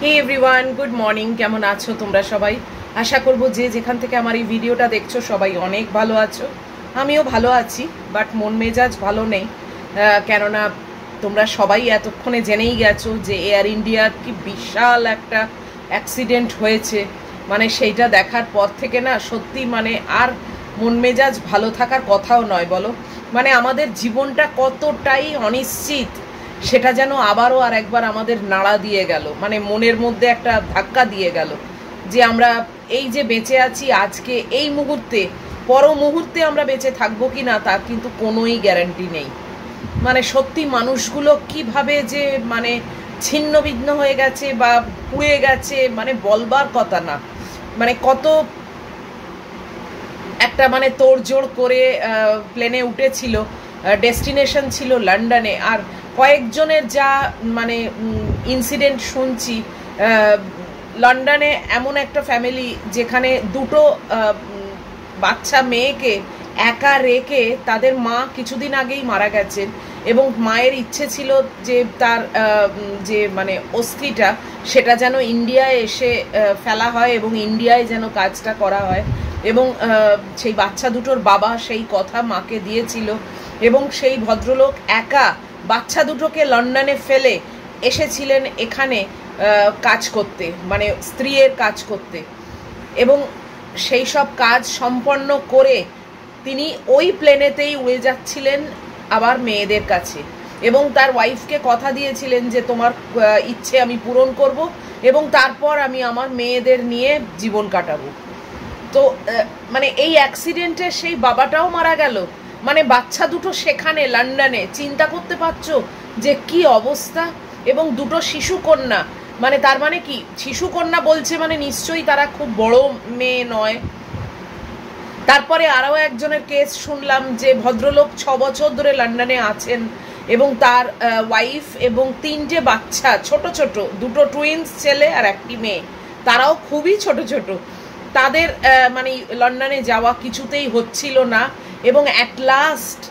হে everyone, good morning. কেমন আছো তোমরা সবাই? আশা করব যে যেখান থেকে আমার এই ভিডিওটা দেখছো সবাই অনেক ভালো আছো। আমিও ভালো আছি, বাট মন মেজাজ ভালো নেই। কেননা তোমরা সবাই এতক্ষণে জেনেই গেছো যে এয়ার ইন্ডিয়ার কি বিশাল একটা অ্যাক্সিডেন্ট হয়েছে। মানে সেইটা দেখার পর থেকে না সত্যি মানে আর মন মেজাজ ভালো থাকার কথাও নয়, বলো। মানে আমাদের জীবনটা কতটাই অনিশ্চিত সেটা যেন আবারও আর একবার আমাদের নাড়া দিয়ে গেল, মানে মনের মধ্যে একটা ধাক্কা দিয়ে গেল যে আমরা এই যে বেঁচে আছি আজকে এই মুহূর্তে, পর মুহূর্তে আমরা বেঁচে থাকবো কি না তার কিন্তু কোনোই গ্যারান্টি নেই। মানে সত্যি মানুষগুলো কিভাবে যে মানে ছিন্ন ভিন্ন হয়ে গেছে বা পুড়ে গেছে, মানে বলবার কথা না। মানে কত একটা মানে তোড়জোড় করে প্লেনে উঠেছিল, ডেস্টিনেশন ছিল লন্ডনে, আর কয়েকজনের যা মানে ইনসিডেন্ট শুনছি। লন্ডনে এমন একটা ফ্যামিলি যেখানে দুটো বাচ্চা মেয়েকে একা রেখে তাদের মা কিছুদিন আগেই মারা গেছেন, এবং মায়ের ইচ্ছে ছিল যে তার যে মানে অস্থিটা সেটা যেন ইন্ডিয়ায় এসে ফেলা হয় এবং ইন্ডিয়ায় যেন কাজটা করা হয়। এবং সেই বাচ্চা দুটোর বাবা সেই কথা মাকে দিয়েছিল, এবং সেই ভদ্রলোক একা বাচ্চা দুটোকে লন্ডনে ফেলে এসেছিলেন এখানে কাজ করতে, মানে স্ত্রীর কাজ করতে। এবং সেই সব কাজ সম্পন্ন করে তিনি ওই প্লেনেতেই উড়ে যাচ্ছিলেন আবার মেয়েদের কাছে, এবং তার ওয়াইফকে কথা দিয়েছিলেন যে তোমার ইচ্ছে আমি পূরণ করব এবং তারপর আমি আমার মেয়েদের নিয়ে জীবন কাটাবো। তো মানে এই অ্যাক্সিডেন্টে সেই বাবাটাও মারা গেল, মানে বাচ্চা দুটো সেখানে লন্ডনে, চিন্তা করতে পারছো যে কি অবস্থা। এবং দুটো শিশু কন্যা, মানে তার মানে কি শিশু কন্যা বলছে মানে নিশ্চয়ই তারা খুব বড় মেয়ে নয়। তারপরে আরও একজনের কেস শুনলাম যে ভদ্রলোক 6 বছর ধরে লন্ডনে আছেন এবং তার ওয়াইফ এবং 3টে বাচ্চা, ছোট ছোট, দুটো টুইন্স ছেলে আর একটি মেয়ে, তারাও খুবই ছোট ছোট। তাদের মানে লন্ডনে যাওয়া কিছুতেই হচ্ছিল না, এবং অ্যাট লাস্ট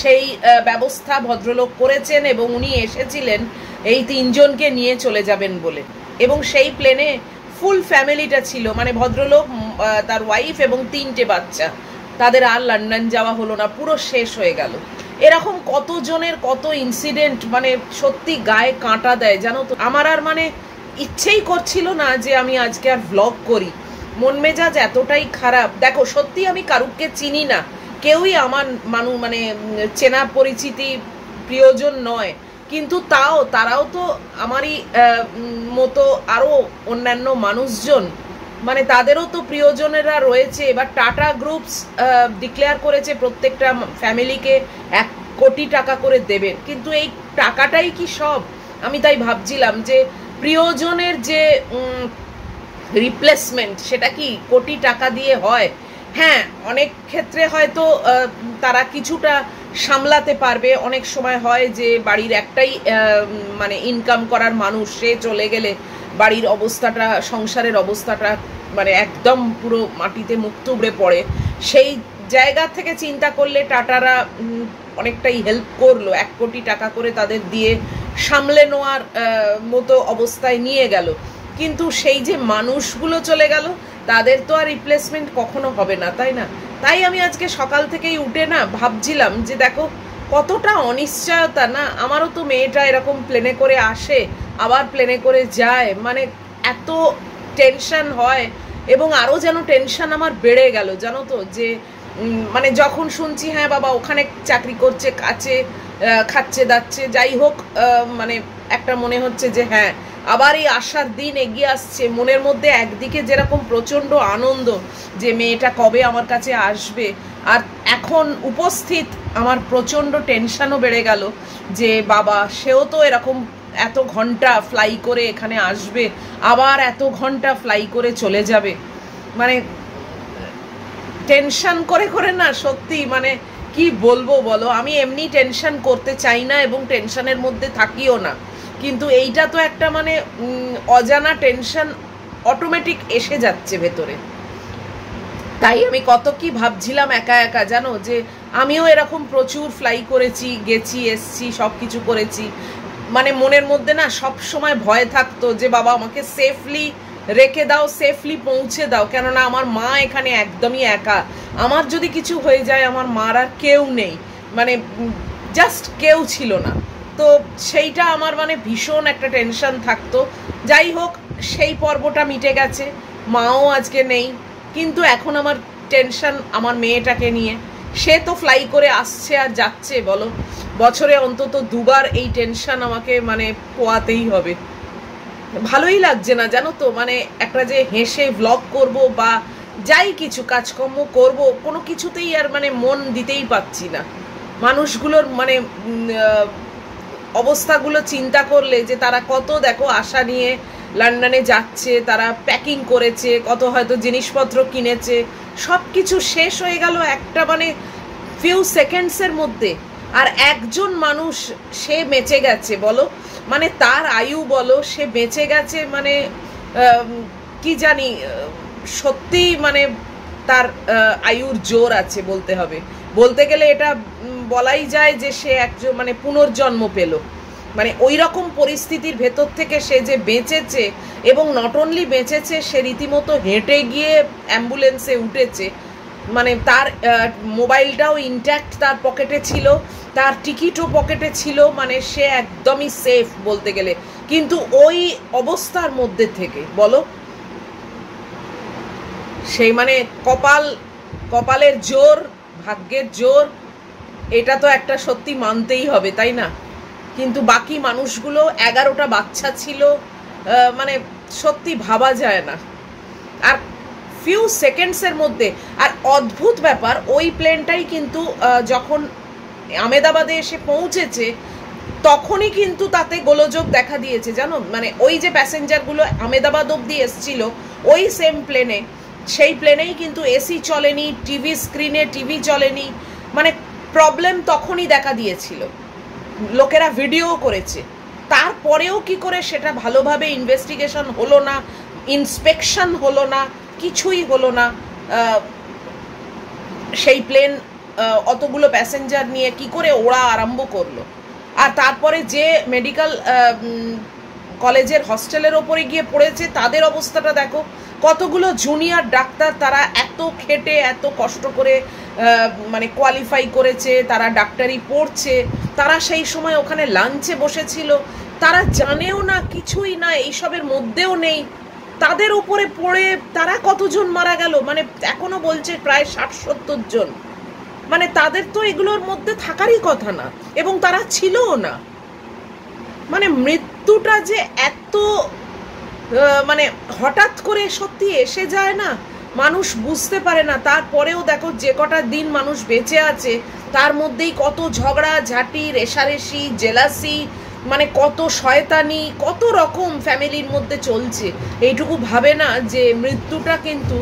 সেই ব্যবস্থা ভদ্রলোক করেছেন এবং উনি এসেছিলেন এই 3জনকে নিয়ে চলে যাবেন বলে। এবং সেই প্লেনে ফুল ফ্যামিলিটা ছিল, মানে ভদ্রলোক, তার ওয়াইফ এবং 3টে বাচ্চা। তাদের আর লন্ডন যাওয়া হলো না, পুরো শেষ হয়ে গেল। এরকম কতজনের কত ইনসিডেন্ট, মানে সত্যি গায়ে কাঁটা দেয় জানো তো। আমার আর মানে ইচ্ছেই করছিল না যে আমি আজকে আর ভ্লগ করি, মন মেজাজ এতটাই খারাপ। দেখো সত্যি আমি কারুকে চিনি না, কেউই আমার মানে চেনা পরিচিতি প্রিয়জন নয়, কিন্তু তাও তারাও তো আমারই মতো আরও অন্যান্য মানুষজন, মানে তাদেরও তো প্রিয়জনেরা রয়েছে। এবার টাটা গ্রুপস ডিক্লেয়ার করেছে প্রত্যেকটা ফ্যামিলিকে 1 কোটি টাকা করে দেবেন, কিন্তু এই টাকাটাই কি সব? আমি তাই ভাবছিলাম যে প্রিয়জনের যে রিপ্লেসমেন্ট সেটা কি কোটি টাকা দিয়ে হয়? হ্যাঁ, অনেক ক্ষেত্রে হয়তো তারা কিছুটা সামলাতে পারবে। অনেক সময় হয় যে বাড়ির একটাই মানে ইনকাম করার মানুষ, সে চলে গেলে বাড়ির অবস্থাটা, সংসারের অবস্থাটা মানে একদম পুরো মাটিতে মুখ থুবড়ে পড়ে। সেই জায়গা থেকে চিন্তা করলে টাটারা অনেকটাই হেল্প করলো, 1 কোটি টাকা করে তাদের দিয়ে সামলে নেওয়ার মতো অবস্থায় নিয়ে গেল। কিন্তু সেই যে মানুষগুলো চলে গেল তাদের তো আর রিপ্লেসমেন্ট কখনো হবে না, তাই না? তাই আমি আজকে সকাল থেকেই উঠে না ভাবছিলাম যে দেখো কতটা অনিশ্চয়তা না। আমারও তো মেয়েটা এরকম প্লেনে করে আসে আবার প্লেনে করে যায়, মানে এত টেনশন হয়। এবং আরও যেন টেনশন আমার বেড়ে গেল জানো তো, যে মানে যখন শুনছি হ্যাঁ বাবা ওখানে চাকরি করছে, কাছে খাচ্ছে দাচ্ছে, যাই হোক, মানে একটা মনে হচ্ছে যে হ্যাঁ আবার এই আশার দিন এগিয়ে আসছে। মনের মধ্যে একদিকে যেরকম প্রচণ্ড আনন্দ যে মেয়েটা কবে আমার কাছে আসবে, আর এখন উপস্থিত আমার প্রচণ্ড টেনশনও বেড়ে গেল যে বাবা সেও তো এরকম এত ঘন্টা ফ্লাই করে এখানে আসবে, আবার এত ঘন্টা ফ্লাই করে চলে যাবে। মানে টেনশন করে করে না সত্যি মানে কি বলবো বলো। আমি এমনি টেনশন করতে চাই না এবং টেনশনের মধ্যে থাকিও না, কিন্তু এইটা তো একটা মানে অজানা টেনশন অটোমেটিক এসে যাচ্ছে ভেতরে। তাই আমি কত কি ভাবছিলাম একা একা জানো, যে আমিও এরকম প্রচুর ফ্লাই করেছি, গেছি এসছি, সব কিছু করেছি, মানে মনের মধ্যে না সব সময় ভয় থাকতো যে বাবা আমাকে সেফলি রেখে দাও, সেফলি পৌঁছে দাও, কেননা আমার মা এখানে একদমই একা। আমার যদি কিছু হয়ে যায় আমার মার আর কেউ নেই, মানে জাস্ট কেউ ছিল না। তো সেইটা আমার মানে ভীষণ একটা টেনশন থাকতো। যাই হোক, সেই পর্বটা মিটে গেছে, মাও আজকে নেই, কিন্তু এখন আমার টেনশন আমার মেয়েটাকে নিয়ে। সে তো ফ্লাই করে আসছে আর যাচ্ছে, বলো, বছরে অন্তত দুবার এই টেনশন আমাকে মানে পোয়াতেই হবে। ভালোই লাগছে না জানো তো, মানে একটা যে হেসে ভ্লগ করব বা যাই কিছু কাজকর্ম করব, কোনো কিছুতেই আর মানে মন দিতেই পাচ্ছি না। মানুষগুলোর মানে অবস্থাগুলো চিন্তা করলে যে তারা কত দেখো আশা নিয়ে লন্ডনে যাচ্ছে, তারা প্যাকিং করেছে, কত হয়তো জিনিসপত্র কিনেছে, সব কিছু শেষ হয়ে গেল একটা মানে ফিউ সেকেন্ডসের মধ্যে। আর একজন মানুষ সে বেঁচে গেছে, বলো, মানে তার আয়ু বলো, সে বেঁচে গেছে, মানে কি জানি, সত্যি মানে তার আয়ুর জোর আছে বলতে হবে। বলতে গেলে এটা বলাই যায় যে সে একজন মানে পুনর্জন্ম পেল। মানে ওই রকম পরিস্থিতির ভেতর থেকে সে যে বেঁচেছে, এবং নট অনলি বেঁচেছে, সে রীতিমতো হেঁটে গিয়ে অ্যাম্বুলেন্সে উঠেছে। মানে তার মোবাইলটাও ইনট্যাক্ট তার পকেটে ছিল, তার টিকিটও পকেটে ছিল, মানে সে একদমই সেফ বলতে গেলে। কিন্তু ওই অবস্থার মধ্যে থেকে বলো, সেই মানে কপালের জোর, ভাগ্যের জোর, এটা তো একটা সত্যি মানতেই হবে, তাই না? কিন্তু বাকি মানুষগুলো, 11টা বাচ্চা ছিল, মানে সত্যি ভাবা যায় না। আর ফিউ সেকেন্ডসের মধ্যে, আর অদ্ভুত ব্যাপার, ওই প্লেনটাই কিন্তু যখন আহমেদাবাদে এসে পৌঁছেছে তখনই কিন্তু তাতে গোলযোগ দেখা দিয়েছে, জানো। মানে ওই যে প্যাসেঞ্জারগুলো আহমেদাবাদ অবধি এসছিল ওই সেম প্লেনে, সেই প্লেনেই কিন্তু এসি চলেনি, টিভি স্ক্রিনে টিভি চলেনি, মানে প্রবলেম তখনই দেখা দিয়েছিল। লোকেরা ভিডিও করেছে, তারপরেও কি করে সেটা ভালোভাবে ইনভেস্টিগেশন হলো না, ইন্সপেকশন হলো না, কিছুই হলো না। সেই প্লেন অতগুলো প্যাসেঞ্জার নিয়ে কি করে ওড়া আরম্ভ করলো? আর তারপরে যে মেডিকেল কলেজের হস্টেলের ওপরে গিয়ে পড়েছে তাদের অবস্থাটা দেখো, কতগুলো জুনিয়র ডাক্তার, তারা এত খেটে এত কষ্ট করে মানে কোয়ালিফাই করেছে, তারা ডাক্তারি পড়ছে, তারা সেই সময় ওখানে লাঞ্চে বসেছিল, তারা জানেও না, কিছুই না, এইসবের মধ্যেও নেই, তাদের উপরে পড়ে তারা কতজন মারা গেল, মানে এখনো বলছে প্রায় 60-70 জন। মানে তাদের তো এগুলোর মধ্যে থাকারই কথা না, এবং তারা ছিলও না। মানে মৃত্যুটা যে এত মানে হঠাৎ করে সত্যি এসে যায় না, মানুষ বুঝতে পারে না। তারপরেও দেখো যে কটা দিন মানুষ বেঁচে আছে তার মধ্যেই কত ঝগড়া ঝাঁটি, রেষারেষি, জেলাসি, মানে কত শয়তানি, কত রকম ফ্যামিলির মধ্যে চলছে। এইটুকু ভাবে না যে মৃত্যুটা কিন্তু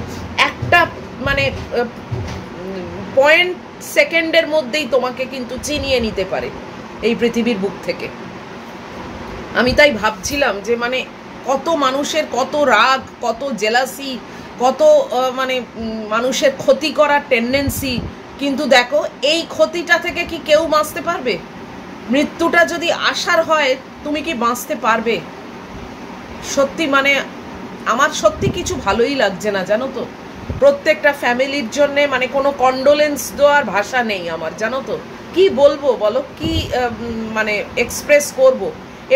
একটা মানে পয়েন্ট সেকেন্ডের মধ্যেই তোমাকে কিন্তু চিনিয়ে নিতে পারে এই পৃথিবীর বুক থেকে। আমি তাই ভাবছিলাম যে মানে কত মানুষের কত রাগ, কত জেলাসি, কত মানে মানুষের ক্ষতি করার টেন্ডেন্সি, কিন্তু দেখো এই ক্ষতিটা থেকে কি কেউ বাঁচতে পারবে? মৃত্যুটা যদি আসার হয় তুমি কি বাঁচতে পারবে? সত্যি মানে আমার সত্যি কিছু ভালোই লাগছে না, জানো তো। প্রত্যেকটা ফ্যামিলির জন্যে মানে কোনো কন্ডোলেন্স দেওয়ার ভাষা নেই আমার, জানো তো। কি বলবো বলো, কি মানে এক্সপ্রেস করব?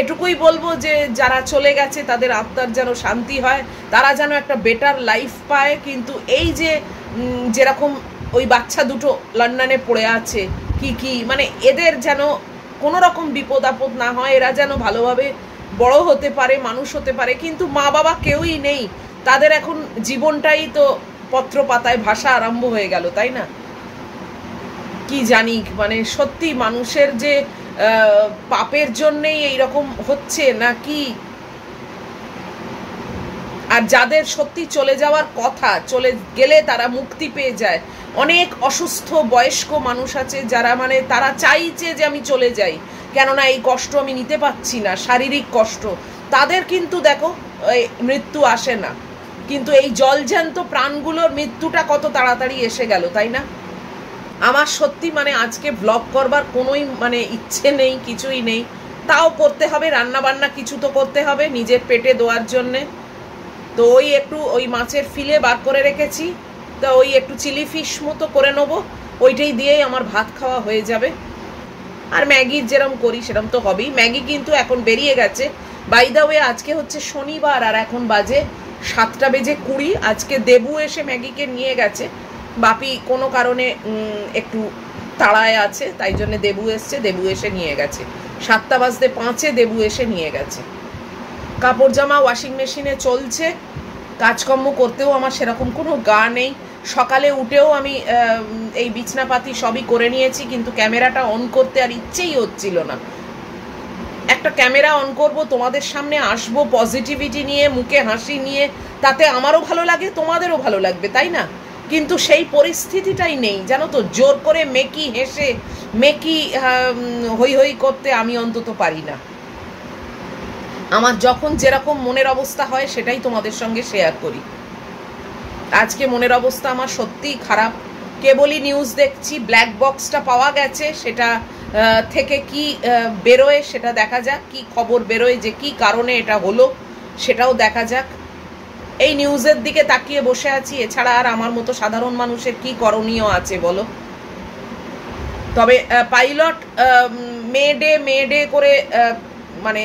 এটুকুই বলবো যে যারা চলে গেছে তাদের আত্মার যেন শান্তি হয়, তারা যেন একটা বেটার লাইফ পায়। কিন্তু এই যে যেরকম ওই বাচ্চা দুটো লন্ডনে পড়ে আছে, কি মানে এদের যেন কোনো রকম বিপদ আপদ না হয়, এরা যেন ভালোভাবে বড় হতে পারে, মানুষ হতে পারে। কিন্তু মা বাবা কেউই নেই, তাদের এখন জীবনটাই তো পত্র পাতায় ভাষা আরম্ভ হয়ে গেল, তাই না? কি জানি, মানে সত্যি মানুষের যে পাপের জন্যেই এইরকম হচ্ছে নাকি, আর যাদের সত্যি চলে যাওয়ার কথা, চলে গেলে তারা মুক্তি পেয়ে যায়। অনেক অসুস্থ বয়স্ক মানুষ আছে যারা মানে তারা চাইছে যে আমি চলে যাই, কেননা এই কষ্ট আমি নিতে পারছি না, শারীরিক কষ্ট। তাদের কিন্তু দেখো মৃত্যু আসে না, কিন্তু এই জলজ্যান্ত প্রাণগুলোর মৃত্যুটা কত তাড়াতাড়ি এসে গেল, তাই না? আমার সত্যি মানে আজকে ব্লগ করবার কোনোই মানে ইচ্ছে নেই, কিছুই নেই। তাও করতে হবে, রান্না বান্না কিছু তো করতে হবে নিজের পেটে দেওয়ার জন্যে। তো ওই একটু ওই মাছের ফিলে বার করে রেখেছি, তো ওই একটু চিলি ফিশ মতো করে নেবো, ওইটাই দিয়েই আমার ভাত খাওয়া হয়ে যাবে। আর ম্যাগির যেরকম করি সেরকম তো হবেই। ম্যাগি কিন্তু এখন বেরিয়ে গেছে, বাই দ্য ওয়ে আজকে হচ্ছে শনিবার আর এখন বাজে 7:20। আজকে দেবু এসে ম্যাগিকে নিয়ে গেছে, বাপি কোনো কারণে একটু তাড়ায় আছে, তাই জন্য দেবু এসছে, দেবু এসে নিয়ে গেছে। 7:05 দেবু এসে নিয়ে গেছে। কাপড় জামা ওয়াশিং মেশিনে চলছে, কাজকর্ম করতেও আমার সেরকম কোনো গা নেই। সকালে উঠেও আমি এই বিছনাপাতি সবই করে নিয়েছি, কিন্তু ক্যামেরাটা অন করতে আর ইচ্ছেই হচ্ছিল না। একটা ক্যামেরা অন করব, তোমাদের সামনে আসবো পজিটিভিটি নিয়ে, মুখে হাসি নিয়ে, তাতে আমারও ভালো লাগে, তোমাদেরও ভালো লাগবে, তাই না? কিন্তু সেই পরিস্থিতিটাই নেই, জানো তো। জোর করে মেকি হেসে মেকি হই হই করতে আমি অন্তত পারি না। আমার যখন যেরকম মনের অবস্থা হয় সেটাই তোমাদের সঙ্গে শেয়ার করি। আজকে মনের অবস্থা আমার সত্যিই খারাপ। কেবলই নিউজ দেখছি, ব্ল্যাক বক্সটা পাওয়া গেছে, সেটা থেকে কি বেরোয় সেটা দেখা যাক, কি খবর বেরোয়, যে কি কারণে এটা হলো সেটাও দেখা যাক। এই নিউজের দিকে তাকিয়ে বসে আছি, এছাড়া আর আমার মতো সাধারণ মানুষের কি করণীয় আছে বলো? তবে পাইলট মে ডে করে মানে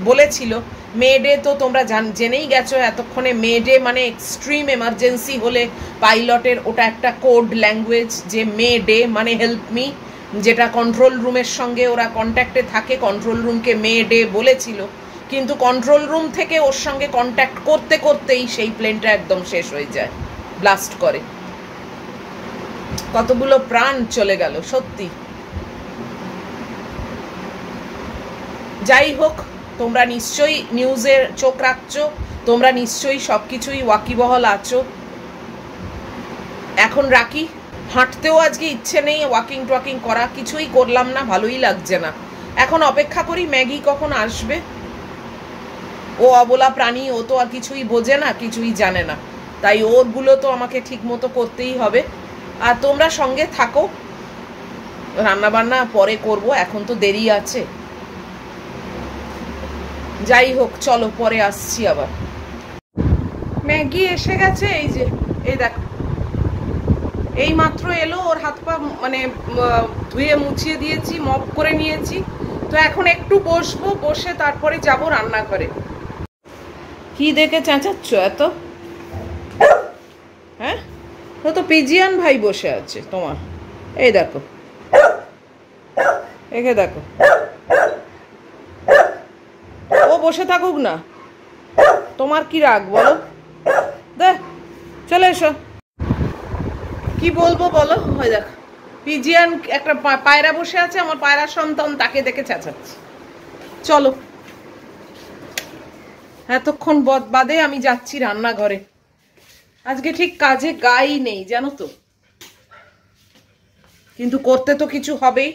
বলেছিল, মে ডে তো তোমরা জেনেই গেছো এতক্ষণে। মে ডে মানে এক্সট্রিম এমার্জেন্সি হলে পাইলটের ওটা একটা কোড ল্যাঙ্গুয়েজ, যে মে ডে মানে হেল্প মি, যেটা কন্ট্রোল রুমের সঙ্গে ওরা কন্ট্যাক্টে থাকে, কন্ট্রোল রুমকে মে ডে বলেছিল। কিন্তু কন্ট্রোল রুম থেকে ওর সঙ্গে কন্ট্যাক্ট করতে করতেই সেই প্লেনটা একদম শেষ হয়ে যায়, ব্লাস্ট করে। কতগুলো প্রাণ চলে গেল সত্যি। যাই হোক, তোমরা নিশ্চয়ই নিউজের চোখ রাখছো, তোমরা নিশ্চয়ই সব কিছুই ওয়াকিবহল আছো। এখন রাখি, হাঁটতেও আজকে ইচ্ছে নেই, ওয়াকিং টোয়াকিং করা কিছুই করলাম না, ভালোই লাগছে না। এখন অপেক্ষা করি ম্যাগি কখন আসবে। ও অবলা প্রাণী, ও তো আর কিছুই বোঝে না, কিছুই জানে না, তাই ওরগুলো তো আমাকে ঠিক মতো করতেই হবে। আর তোমরা সঙ্গে থাকো, রান্নাবান্না পরে করব, এখন তো দেরি আছে। যাই হোক, চলো পরে আসছি আবার। ম্যাগি এসে গেছে, এই যে, এই দেখো, এই মাত্র এলো। ওর হাত পা মানে ধুয়ে মুছিয়ে দিয়েছি, মপ করে নিয়েছি। তো এখন একটু বসবো, বসে তারপরে যাব রান্নাঘরে। কি দেখে চেঁচাচ্ছ এত? হ্যাঁ, তো পিজিয়ান ভাই বসে আছে তোমার, এই দেখো, একে দেখো। ও বসে থাকুক না, তোমার কি রাগ বলো? দেখ, চলে এসো। কি বলবো বলো? হয় দেখ, পিজিয়ান একটা পায়রা বসে আছে, আমার পায়রা সন্তান, তাকে দেখে চেঁচাচ্ছে। চলো, এতক্ষণ বাদে আমি যাচ্ছি রান্নাঘরে। আজকে ঠিক কাজে গাই নেই জানো তো, কিন্তু করতে তো কিছু হবেই।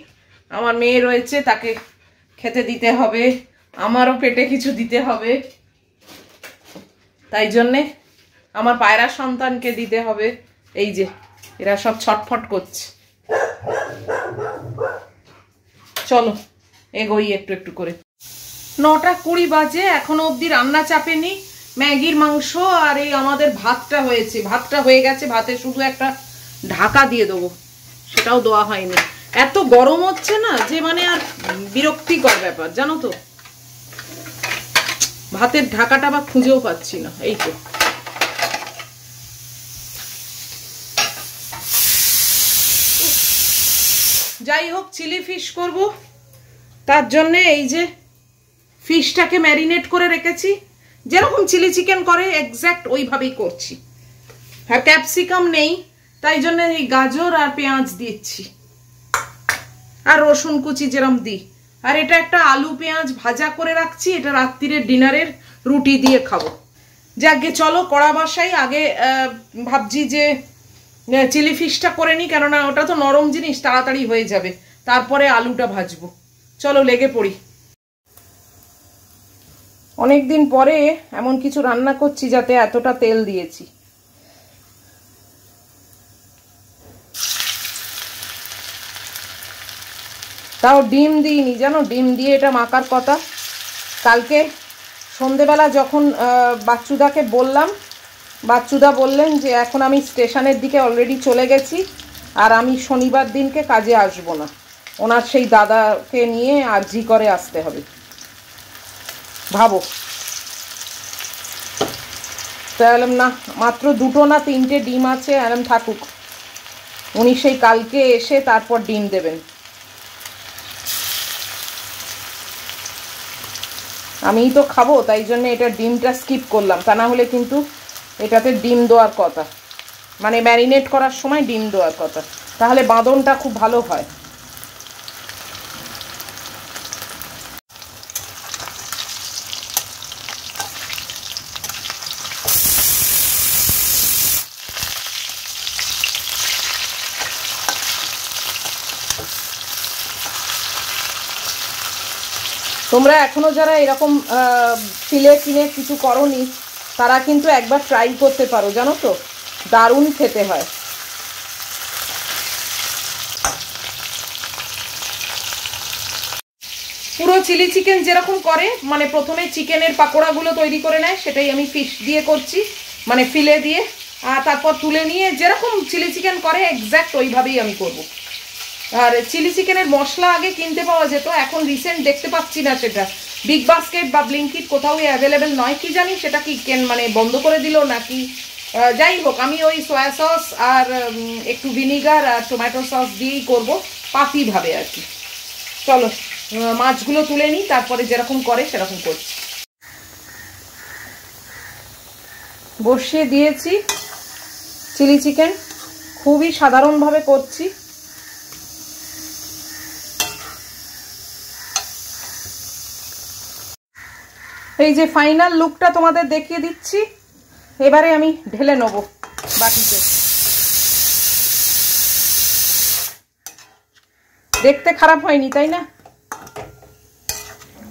আমার মেয়ে রয়েছে, তাকে খেতে দিতে হবে, আমারও পেটে কিছু দিতে হবে, তাই জন্যে আমার পায়রা সন্তানকে দিতে হবে। এই যে এরা সব ছটফট করছে। চলো এগোই একটু একটু করে। 9:20 বাজে, এখনো অবধি রান্না চাপেনি। ম্যাগির মাংস আর এই আমাদের ভাতটা হয়েছে, ভাতটা হয়ে গেছে। ভাতে শুধু একটা ঢাকা দিয়ে দেবো, সেটাও দেওয়া হয়নি। এত গরম হচ্ছে না যে মানে আর বিরক্তিকর ব্যাপার জানো তো। ভাতের ঢাকাটা বা খুঁজেও পাচ্ছি না। এই তো, যাই হোক, চিলি ফিশ করব, তার জন্য এই যে ফিশটাকে ম্যারিনেট করে রেখেছি, যেরকম চিলি চিকেন করে এক্স্যাক্ট ওইভাবেই করছি। আর ক্যাপসিকাম নেই, তাই জন্য এই গাজর আর পেঁয়াজ দিচ্ছি, আর রসুন কুচি যেরকম দিই। আর এটা একটা আলু পেঁয়াজ ভাজা করে রাখছি, এটা রাত্রিরের ডিনারের রুটি দিয়ে খাবো। যাকে চলো কড়া বসাই। আগে ভাবছি যে চিলি ফিশটা করে নিই, কেননা ওটা তো নরম জিনিস, তাড়াতাড়ি হয়ে যাবে। তারপরে আলুটা ভাজবো। চলো লেগে পড়ি। অনেকদিন পরে এমন কিছু রান্না করছি যাতে এতটা তেল দিয়েছি। তাও ডিম দিইনি জানো, ডিম দিয়ে এটা মাখার কথা। কালকে সন্ধেবেলা যখন বাচ্চুদাকে বললাম, বাচ্চুদা বললেন যে এখন আমি স্টেশনের দিকে অলরেডি চলে গেছি, আর আমি শনিবার দিনকে কাজে আসব না, ওনার সেই দাদাকে নিয়ে আরজি করে আসতে হবে। ভাবো, তাহলে না মাত্র 2টো না 3টে ডিম আছে, এরম থাকুক, উনি সেই কালকে এসে তারপর ডিম দেবেন। আমিই তো খাবো, তাই জন্য এটা ডিমটা স্কিপ করলাম, তা না হলে কিন্তু এটাতে ডিম দেওয়ার কথা, মানে ম্যারিনেট করার সময় ডিম দেওয়ার কথা, তাহলে বাঁধনটা খুব ভালো হয়। তোমরা এখনো যারা এরকম ফিলে কিনে কিছু করোনি, তারা কিন্তু একবার ট্রাই করতে পারো, জানো তো দারুণ খেতে হয়। পুরো চিলি চিকেন যেরকম করে, মানে প্রথমে চিকেনের পাকোড়াগুলো তৈরি করে নেয়, সেটাই আমি ফিশ দিয়ে করছি, মানে ফিলে দিয়ে, আর তারপর তুলে নিয়ে যেরকম চিলি চিকেন করে এক্স্যাক্ট ওইভাবেই আমি করব। আর চিলি চিকেনের মশলা আগে কিনতে পাওয়া যেত, এখন রিসেন্ট দেখতে পাচ্ছি না সেটা, বিগ বাস্কেট বা ব্লিঙ্কিট কোথাও অ্যাভেলেবেল নয়, কি জানি সেটা কি মানে বন্ধ করে দিল নাকি। যাই হোক, আমি ওই সয়া সস আর একটু ভিনিগার আর টমেটো সস দিয়েই করবো, পাতিভাবে আর কি। চলো মাছগুলো তুলে নিই, তারপরে যেরকম করে সেরকম করছি। বসিয়ে দিয়েছি চিলি চিকেন, খুবই সাধারণভাবে করছি। এই যে ফাইনাল লুকটা তোমাদের দেখিয়ে দিচ্ছি, এবারে আমি ঢেলে নেব বাটিতে। দেখতে খারাপ হয়নি তাই না?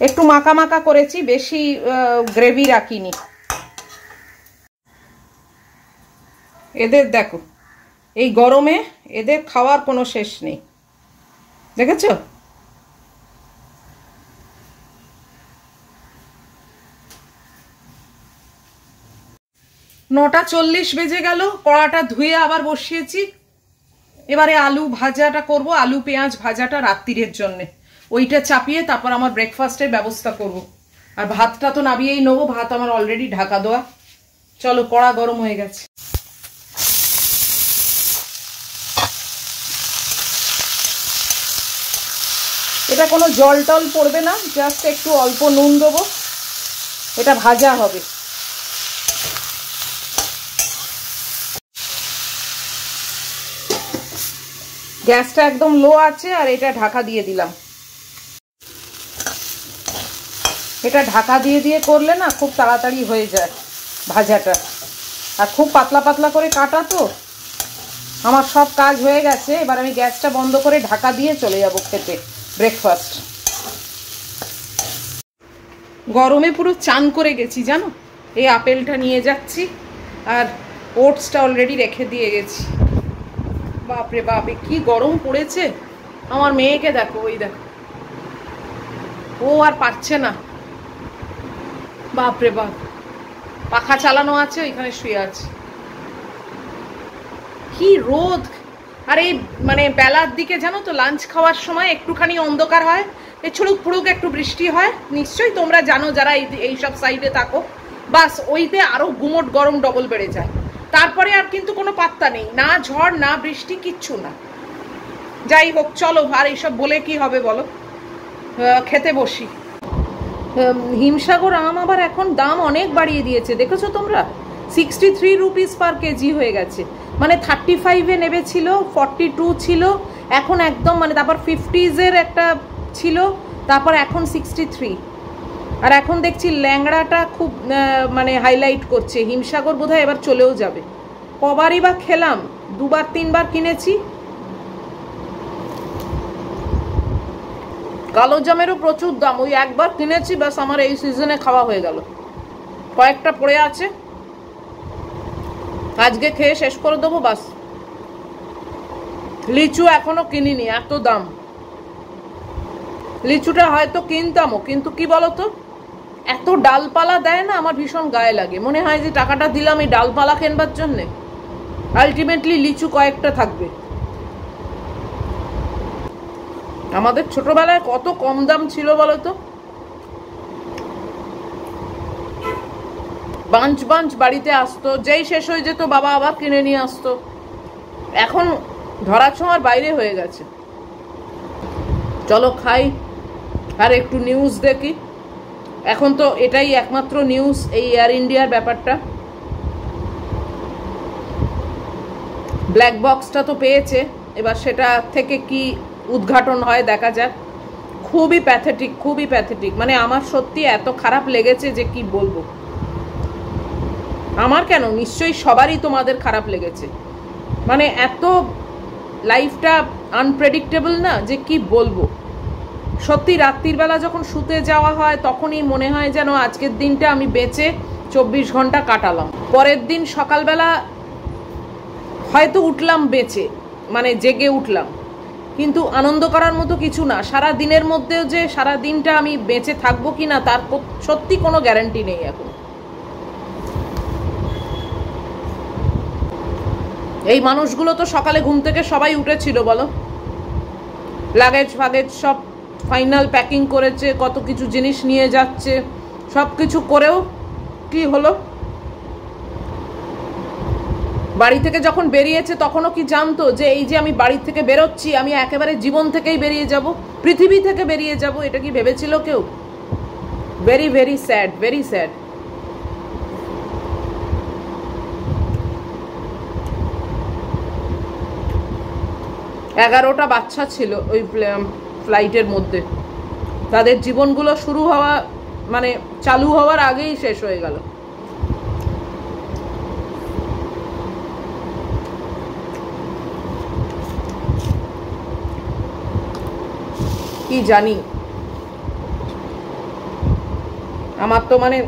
একটু মাখা মাখা করেছি, বেশি গ্রেভি রাখিনি। এদের দেখো, এই গরমে এদের খাওয়ার কোনো শেষ নেই, দেখেছো? 9:40 বেজে গেল, কড়াটা ধুয়ে আবার বসিয়েছি। এবারে আলু ভাজাটা করব, আলু পেঁয়াজ ভাজাটা রাত্রিরের জন্যে, ওইটা চাপিয়ে তারপর আমার ব্রেকফাস্টের ব্যবস্থা করব। আর ভাতটা তো নামিয়েই নেবো, ভাত আমার অলরেডি ঢাকা দেওয়া। চলো, কড়া গরম হয়ে গেছে। এটা কোনো জল টল পড়বে না, জাস্ট একটু অল্প নুন দেবো, এটা ভাজা হবে। গ্যাসটা একদম লো আছে, আর এটা ঢাকা দিয়ে দিলাম। এটা ঢাকা দিয়ে দিয়ে করলে না খুব তাড়াতাড়ি হয়ে যায় ভাজাটা, আর খুব পাতলা পাতলা করে কাটা তো। আমার সব কাজ হয়ে গেছে, এবার আমি গ্যাসটা বন্ধ করে ঢাকা দিয়ে চলে যাব খেতে ব্রেকফাস্ট। গরমে পুরো চান করে গেছি জানো, এই আপেলটা নিয়ে যাচ্ছি, আর ওটসটা অলরেডি রেখে দিয়ে গেছি। বাপরে বাপরে কি গরম পড়েছে, আমার মেয়েকে দেখো, ওই দেখো, ও আর পারছে না। বাপরে বাপ, পাখা চালানো আছে, ওইখানে শুয়ে আছে। কি রোদ! আর এই মানে বেলার দিকে জানো তো, লাঞ্চ খাওয়ার সময় একটুখানি অন্ধকার হয়, এই ছুড়ুক ফুড়ুক একটু বৃষ্টি হয়, নিশ্চয়ই তোমরা জানো যারা এইসব সাইডে থাকো। বাস ওইতে আরো গুমোট গরম ডবল বেড়ে যায়, তারপরে আর কিন্তু কোনো পাত্তা নেই, না ঝড় না বৃষ্টি, কিচ্ছু না। যাই হোক, চলো, আর এইসব বলে কি হবে বলো, খেতে বসি। হিমসাগর আম আবার এখন দাম অনেক বাড়িয়ে দিয়েছে, দেখেছো তোমরা? 63 রুপিস পার কেজি হয়ে গেছে, মানে 35-এ নেবে ছিল, 42 ছিল, এখন একদম মানে, তারপর 50s-এর একটা ছিল, তারপর এখন 63। আর এখন দেখছি ল্যাংড়াটা খুব মানে হাইলাইট করছে। হিমসাগর বোধহয় এবার চলেও যাবে। কবারই বা খেলাম, 2-3বার কিনেছি। কালো জামেরও প্রচুর দাম, ওই একবার কিনেছি, ব্যাস আমার এই সিজনে খাওয়া হয়ে গেল। কয়েকটা পড়ে আছে, আজকে খেয়ে শেষ করে দেবো বাস। লিচু এখনো কিনিনি, এত দাম। লিচুটা হয়তো কিনতামও, কিন্তু কি বলতো, এত ডালপালা দেয় না, আমার ভীষণ গায়ে লাগে। মনে হয় যে টাকাটা দিলাম এই ডালপালা কেনবার জন্যে, আলটিমেটলি লিচু কয়েকটা থাকবে। আমাদের ছোটবেলায় কত কম দাম ছিল বলতো, বাঞ্চ বাঞ্চ বাড়িতে আসতো, যেই শেষ হয়ে যেত বাবা আবার কিনে নিয়ে আসতো। এখন ধরা ছোঁয়ার বাইরে হয়ে গেছে। চলো খাই আর একটু নিউজ দেখি। এখন তো এটাই একমাত্র নিউজ, এই এয়ার ইন্ডিয়ার ব্যাপারটা। ব্ল্যাক বক্সটা তো পেয়েছে, এবার সেটা থেকে কি উদ্ঘাটন হয় দেখা যাক। খুবই প্যাথেটিক, খুবই প্যাথেটিক। মানে আমার সত্যি এত খারাপ লেগেছে যে কি বলবো। আমার কেন, নিশ্চয়ই সবারই তোমাদের খারাপ লেগেছে। মানে এত লাইফটা আনপ্রেডিক্টেবল না, যে কি বলবো। সত্যি রাত্রির বেলা যখন শুতে যাওয়া হয় তখনই মনে হয় যেন আজকের দিনটা আমি বেঁচে 24 ঘন্টা কাটালাম। পরের দিন সকালবেলা হয়তো উঠলাম বেঁচে, মানে জেগে উঠলাম, কিন্তু আনন্দ করার মতো কিছু না। সারা দিনের মধ্যেও যে সারা দিনটা আমি বেঁচে থাকবো কি না তার সত্যি কোনো গ্যারান্টি নেই এখন। এই মানুষগুলো তো সকালে ঘুম থেকে সবাই উঠেছিল বলো, লাগেজ ফাগেজ সব ফাইনাল প্যাকিং করেছে, কত কিছু জিনিস নিয়ে যাচ্ছে, সব কিছু করেও কি হলো? বাড়ি থেকে যখন বেরিয়েছে তখনও কি জানতো যে এই যে আমি বাড়ি থেকে বেরোচ্ছি, আমি একেবারে জীবন থেকেই বেরিয়ে যাব, পৃথিবী থেকে বেরিয়ে যাব? এটা কি ভেবেছিল কেউ? Very very sad, very sad. এগারোটা বাচ্চা ছিল ওই ফ্লাইটের মধ্যে। তাদের জীবনগুলো শুরু হওয়া, মানে চালু হওয়ার আগেই শেষ হয়ে গেল। কি জানি, আমার তো মানে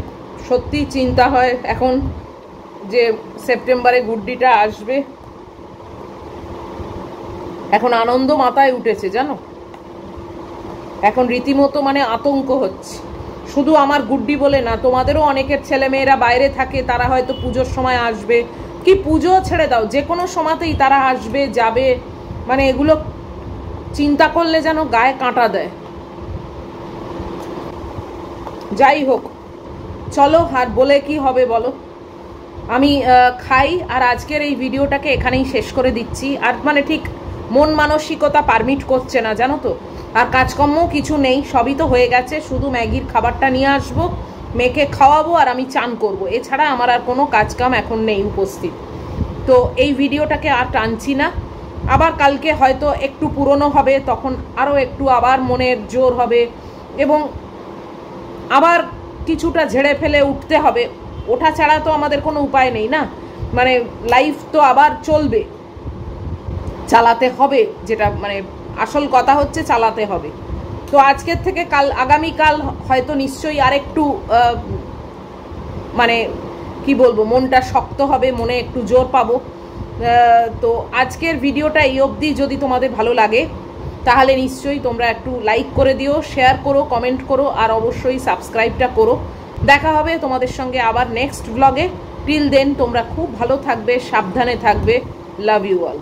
সত্যি চিন্তা হয় এখন যে সেপ্টেম্বরে গুড্ডিটা আসবে। এখন আনন্দ মাথায় উঠেছে জানো, এখন রীতিমতো মানে আতঙ্ক হচ্ছে। শুধু আমার গুড্ডি বলে না, তোমাদেরও অনেকের ছেলে মেয়েরা বাইরে থাকে, তারা হয়তো পুজোর সময় আসবে, কি পুজো ছেড়ে দাও, যে কোনো সময়তেই তারা আসবে যাবে। মানে এগুলো চিন্তা করলে যেন গায়ে কাঁটা দেয়। যাই হোক, চলো, আর বলে কি হবে বলো। আমি খাই, আর আজকের এই ভিডিওটাকে এখানেই শেষ করে দিচ্ছি। আর মানে ঠিক মন মানসিকতা পারমিট করছে না জানো তো, আর কাজকর্মও কিছু নেই, সবই তো হয়ে গেছে। শুধু ম্যাগির খাবারটা নিয়ে আসবো, মেয়েকে খাওয়াবো, আর আমি চান করব, এছাড়া আমার আর কোনো কাজকাম এখন নেই উপস্থিত। তো এই ভিডিওটাকে আর টানছি না। আবার কালকে হয়তো একটু পুরনো হবে, তখন আরও একটু আবার মনের জোর হবে, এবং আবার কিছুটা ঝেড়ে ফেলে উঠতে হবে। ওঠা ছাড়া তো আমাদের কোনো উপায় নেই না, মানে লাইফ তো আবার চলবে, চালাতে হবে। যেটা মানে আসল কথা হচ্ছে চালাতে হবে। তো আজকের থেকে কাল, আগামীকাল হয়তো নিশ্চয়ই আরেকটু মানে কি বলবো, মনটা শক্ত হবে, মনে একটু জোর পাবো। তো আজকের ভিডিওটা এই অবধি। যদি তোমাদের ভালো লাগে তাহলে নিশ্চয়ই তোমরা একটু লাইক করে দিও, শেয়ার করো, কমেন্ট করো, আর অবশ্যই সাবস্ক্রাইবটা করো। দেখা হবে তোমাদের সঙ্গে আবার নেক্সট ব্লগে। টিল দেন তোমরা খুব ভালো থাকবে, সাবধানে থাকবে। Love you all.